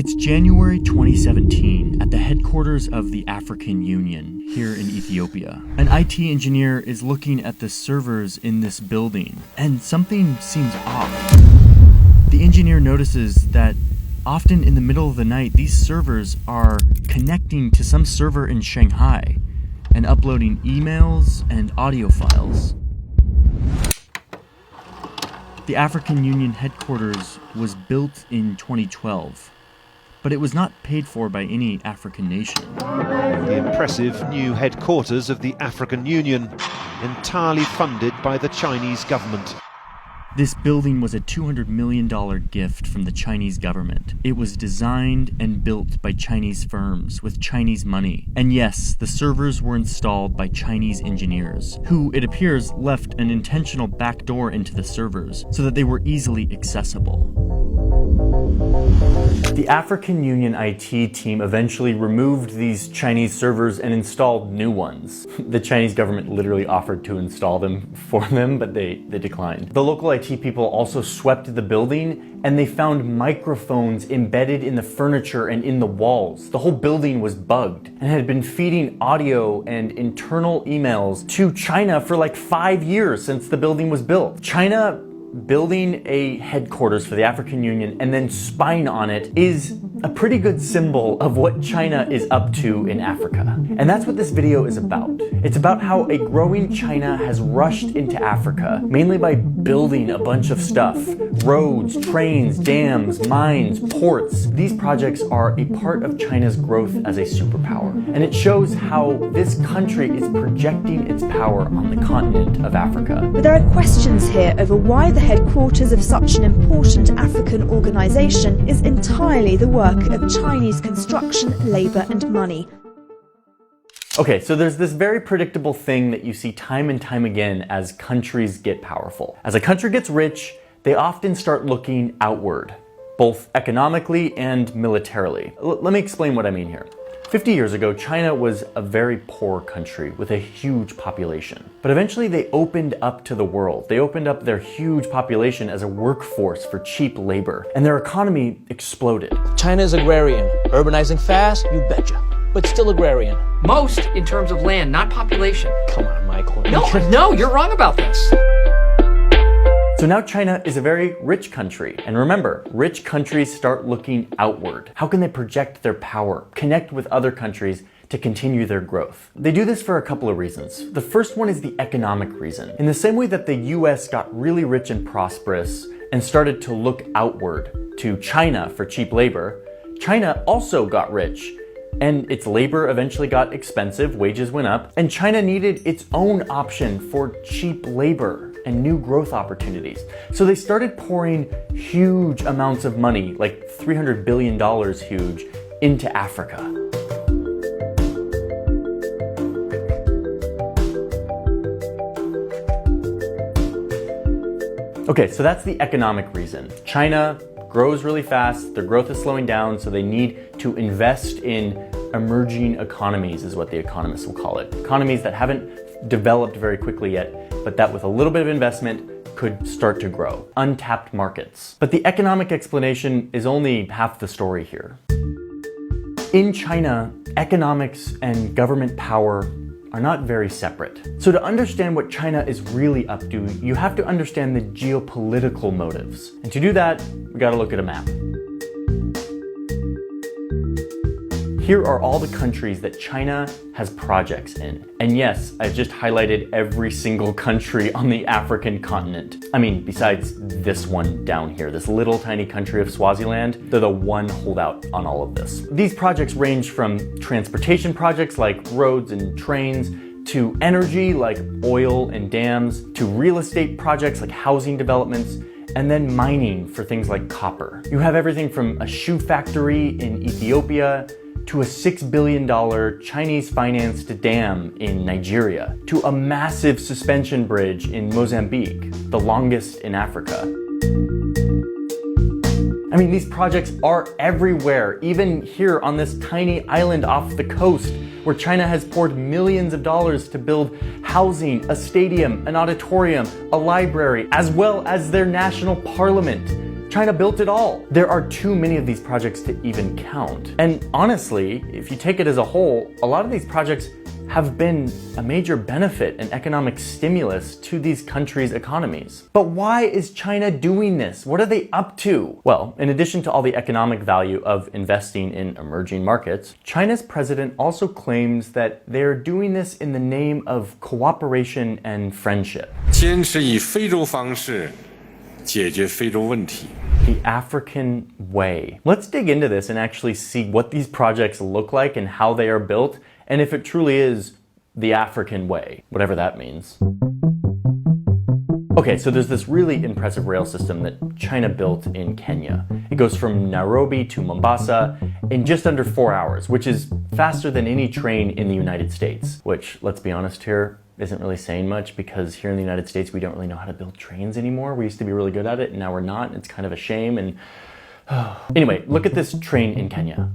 It's January 2017 at the headquarters of the African Union here in Ethiopia. An IT engineer is looking at the servers in this building, and something seems off. The engineer notices that often in the middle of the night, these servers are connecting to some server in Shanghai and uploading emails and audio files. The African Union headquarters was built in 2012. But it was not paid for by any African nation. The impressive new headquarters of the African Union, entirely funded by the Chinese government. This building was a $200 million gift from the Chinese government. It was designed and built by Chinese firms with Chinese money. And yes, the servers were installed by Chinese engineers, who, it appears, left an intentional backdoor into the servers so that they were easily accessible. The African Union IT team eventually removed these Chinese servers and installed new ones. The Chinese government literally offered to install them for them, but they declined. The local IT people also swept the building, and they found microphones embedded in the furniture and in the walls. The whole building was bugged and had been feeding audio and internal emails to China for like 5 years since the building was built. China building a headquarters for the African Union and then spying on it is a pretty good symbol of what China is up to in Africa. And that's what this video is about. It's about how a growing China has rushed into Africa, mainly by building a bunch of stuff. Roads, trains, dams, mines, ports. These projects are a part of China's growth as a superpower. And it shows how this country is projecting its power on the continent of Africa. But there are questions here over why the headquarters of such an important African organization is entirely the work of Chinese construction, labor, and money. Okay, so there's this very predictable thing that you see time and time again as countries get powerful. As a country gets rich, they often start looking outward, both economically and militarily. Let me explain what I mean here. 50 years ago, China was a very poor country with a huge population. But eventually they opened up to the world. They opened up their huge population as a workforce for cheap labor, and their economy exploded. China is agrarian, urbanizing fast, you betcha, but still agrarian. Most in terms of land, not population. Come on, Michael. No, you're wrong about this. So now China is a very rich country. And remember, rich countries start looking outward. How can they project their power, connect with other countries to continue their growth? They do this for a couple of reasons. The first one is the economic reason. In the same way that the US got really rich and prosperous and started to look outward to China for cheap labor, China also got rich. And its labor eventually got expensive, wages went up, and China needed its own option for cheap labor and new growth opportunities. So they started pouring huge amounts of money, like $300 billion huge, into Africa. Okay, so that's the economic reason. China grows really fast, their growth is slowing down, so they need to invest in emerging economies, is what the economists will call it. Economies that haven't developed very quickly yet, but that with a little bit of investment could start to grow. Untapped markets. But the economic explanation is only half the story here. In China, economics and government power are not very separate. So to understand what China is really up to, you have to understand the geopolitical motives. And to do that, we gotta look at a map. Here are all the countries that China has projects in. And yes, I've just highlighted every single country on the African continent. I mean, besides this one down here, this little tiny country of Swaziland, they're the one holdout on all of this. These projects range from transportation projects like roads and trains, to energy like oil and dams, to real estate projects like housing developments, and then mining for things like copper. You have everything from a shoe factory in Ethiopia to a $6 billion Chinese-financed dam in Nigeria, to a massive suspension bridge in Mozambique, the longest in Africa. I mean, these projects are everywhere, even here on this tiny island off the coast, where China has poured millions of dollars to build housing, a stadium, an auditorium, a library, as well as their national parliament. China built it all. There are too many of these projects to even count. And honestly, if you take it as a whole, a lot of these projects have been a major benefit and economic stimulus to these countries' economies. But why is China doing this? What are they up to? Well, in addition to all the economic value of investing in emerging markets, China's president also claims that they're doing this in the name of cooperation and friendship. 坚持以非洲方式解决非洲问题。 The African way. Let's dig into this and actually see what these projects look like and how they are built, and if it truly is the African way, whatever that means. Okay, so there's this really impressive rail system that China built in Kenya. It goes from Nairobi to Mombasa in just under 4 hours, which is faster than any train in the United States, which, let's be honest here, isn't really saying much because here in the United States, we don't really know how to build trains anymore. We used to be really good at it and now we're not. It's kind of a shame. And anyway, look at this train in Kenya.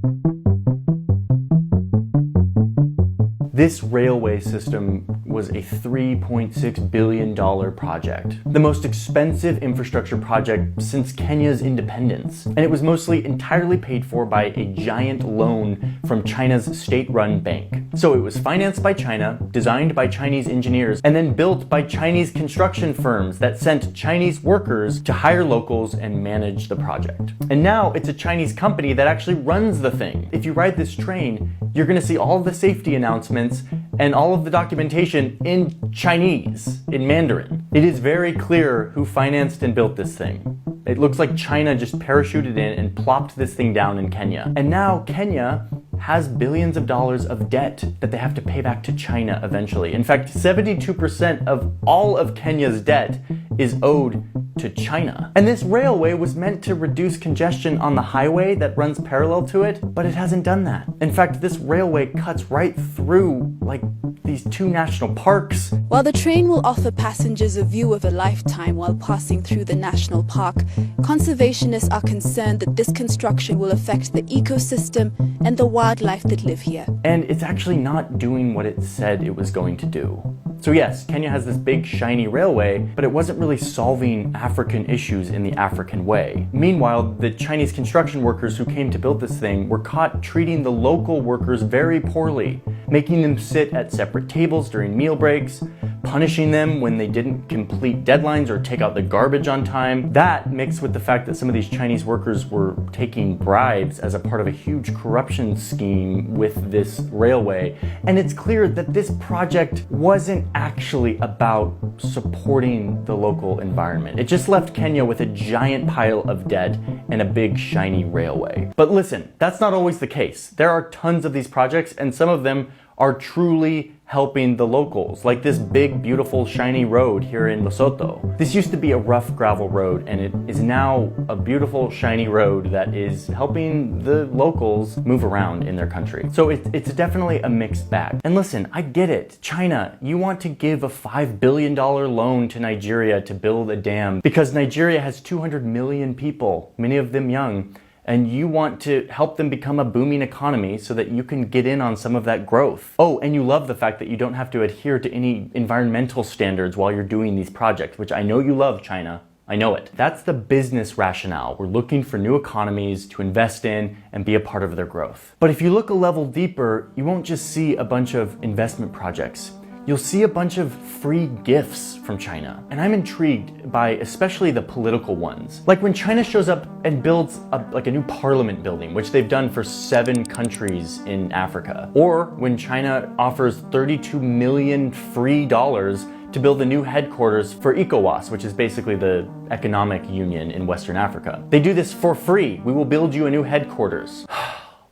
This railway system was a $3.6 billion project, the most expensive infrastructure project since Kenya's independence. And it was mostly entirely paid for by a giant loan from China's state-run bank. So it was financed by China, designed by Chinese engineers, and then built by Chinese construction firms that sent Chinese workers to hire locals and manage the project. And now it's a Chinese company that actually runs the thing. If you ride this train, you're gonna see all of the safety announcements and all of the documentation in Chinese, in Mandarin. It is very clear who financed and built this thing. It looks like China just parachuted in and plopped this thing down in Kenya. And now Kenya has billions of dollars of debt that they have to pay back to China eventually. In fact, 72% of all of Kenya's debt is owed to China. And this railway was meant to reduce congestion on the highway that runs parallel to it, but it hasn't done that. In fact, this railway cuts right through like these two national parks. While the train will offer passengers a view of a lifetime while passing through the national park, conservationists are concerned that this construction will affect the ecosystem and the wildlife that live here. And it's actually not doing what it said it was going to do. So yes, Kenya has this big shiny railway, but it wasn't really solving African issues in the African way. Meanwhile, the Chinese construction workers who came to build this thing were caught treating the local workers very poorly, making them sit at separate tables during meal breaks, punishing them when they didn't complete deadlines or take out the garbage on time. That mixed with the fact that some of these Chinese workers were taking bribes as a part of a huge corruption scheme with this railway. And it's clear that this project wasn't actually about supporting the local environment. It just left Kenya with a giant pile of debt and a big shiny railway. But listen, that's not always the case. There are tons of these projects and some of them are truly helping the locals, like this big, beautiful, shiny road here in Lesotho. This used to be a rough gravel road, and it is now a beautiful, shiny road that is helping the locals move around in their country. So it's definitely a mixed bag. And listen, I get it. China, you want to give a $5 billion loan to Nigeria to build a dam because Nigeria has 200 million people, many of them young, and you want to help them become a booming economy so that you can get in on some of that growth. Oh, and you love the fact that you don't have to adhere to any environmental standards while you're doing these projects, which I know you love, China. I know it. That's the business rationale. We're looking for new economies to invest in and be a part of their growth. But if you look a level deeper, you won't just see a bunch of investment projects. You'll see a bunch of free gifts from China. And I'm intrigued by especially the political ones. Like when China shows up and builds a new parliament building, which they've done for 7 countries in Africa. Or when China offers $32 million free dollars to build a new headquarters for ECOWAS, which is basically the economic union in Western Africa. They do this for free. We will build you a new headquarters.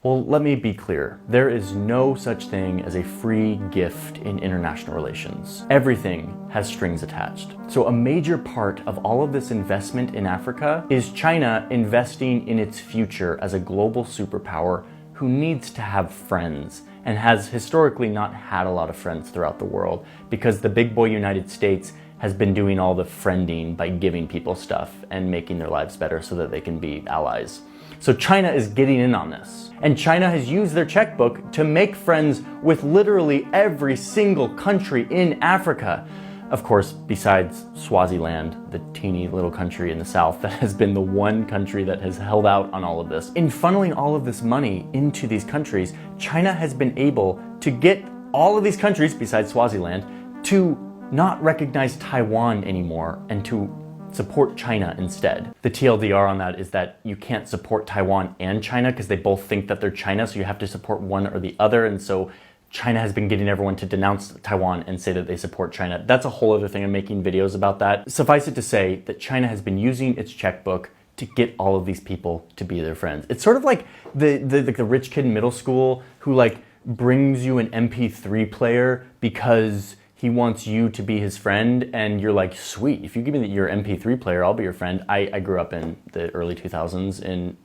Well, let me be clear. There is no such thing as a free gift in international relations. Everything has strings attached. So a major part of all of this investment in Africa is China investing in its future as a global superpower who needs to have friends and has historically not had a lot of friends throughout the world because the big boy United States has been doing all the friending by giving people stuff and making their lives better so that they can be allies. So China is getting in on this. And China has used their checkbook to make friends with literally every single country in Africa. Of course, besides Swaziland, the teeny little country in the south that has been the one country that has held out on all of this. In funneling all of this money into these countries, China has been able to get all of these countries, besides Swaziland, to not recognize Taiwan anymore and to support China instead. The TLDR on that is that you can't support Taiwan and China because they both think that they're China, so you have to support one or the other, and so China has been getting everyone to denounce Taiwan and say that they support China. That's a whole other thing. I'm making videos about that. Suffice it to say that China has been using its checkbook to get all of these people to be their friends. It's sort of like the rich kid in middle school who like brings you an MP3 player because he wants you to be his friend, and you're like, sweet, if you give me your MP3 player, I'll be your friend. I grew up in the early 2000s. In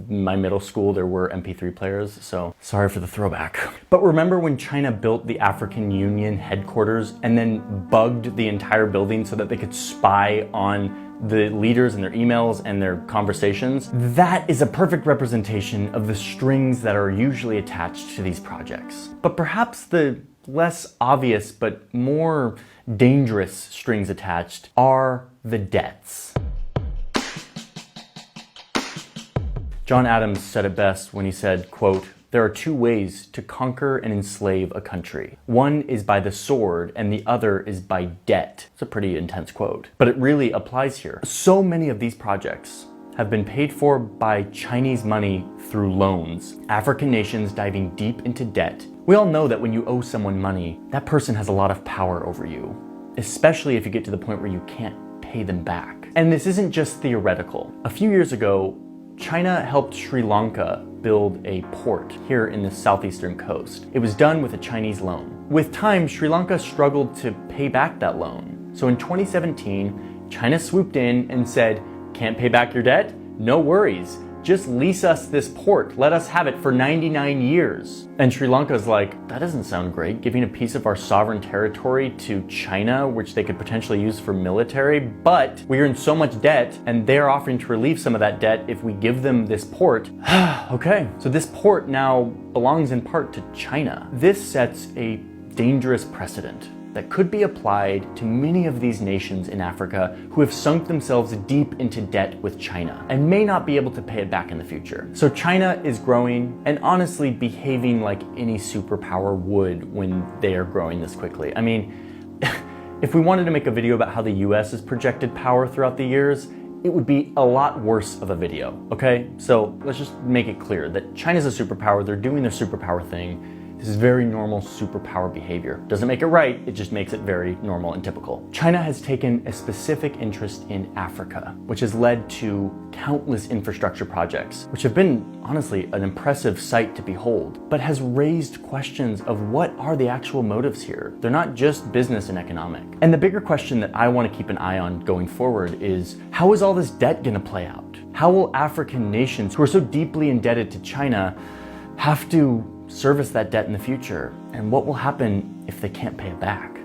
my middle school, there were MP3 players, so sorry for the throwback. But remember when China built the African Union headquarters and then bugged the entire building so that they could spy on the leaders and their emails and their conversations? That is a perfect representation of the strings that are usually attached to these projects. But perhaps the less obvious but more dangerous strings attached are the debts. John Adams said it best when he said, quote, "There are two ways to conquer and enslave a country. One is by the sword and the other is by debt." It's a pretty intense quote, but it really applies here. So many of these projects have been paid for by Chinese money through loans. African nations diving deep into debt. We all know that when you owe someone money, that person has a lot of power over you, especially if you get to the point where you can't pay them back. And this isn't just theoretical. A few years ago, China helped Sri Lanka build a port here in the southeastern coast. It was done with a Chinese loan. With time, Sri Lanka struggled to pay back that loan. So in 2017, China swooped in and said, "Can't pay back your debt? No worries. Just lease us this port. Let us have it for 99 years. And Sri Lanka's like, that doesn't sound great, giving a piece of our sovereign territory to China, which they could potentially use for military, but we are in so much debt and they're offering to relieve some of that debt if we give them this port. Okay, so this port now belongs in part to China. This sets a dangerous precedent that could be applied to many of these nations in Africa who have sunk themselves deep into debt with China and may not be able to pay it back in the future. So China is growing and honestly behaving like any superpower would when they are growing this quickly. I mean, if we wanted to make a video about how the US has projected power throughout the years, it would be a lot worse of a video, okay? So let's just make it clear that China's a superpower, they're doing their superpower thing. This is very normal superpower behavior. Doesn't make it right, it just makes it very normal and typical. China has taken a specific interest in Africa, which has led to countless infrastructure projects, which have been, honestly, an impressive sight to behold, but has raised questions of what are the actual motives here. They're not just business and economic. And the bigger question that I want to keep an eye on going forward is, how is all this debt gonna play out? How will African nations who are so deeply indebted to China have to service that debt in the future? And what will happen if they can't pay it back?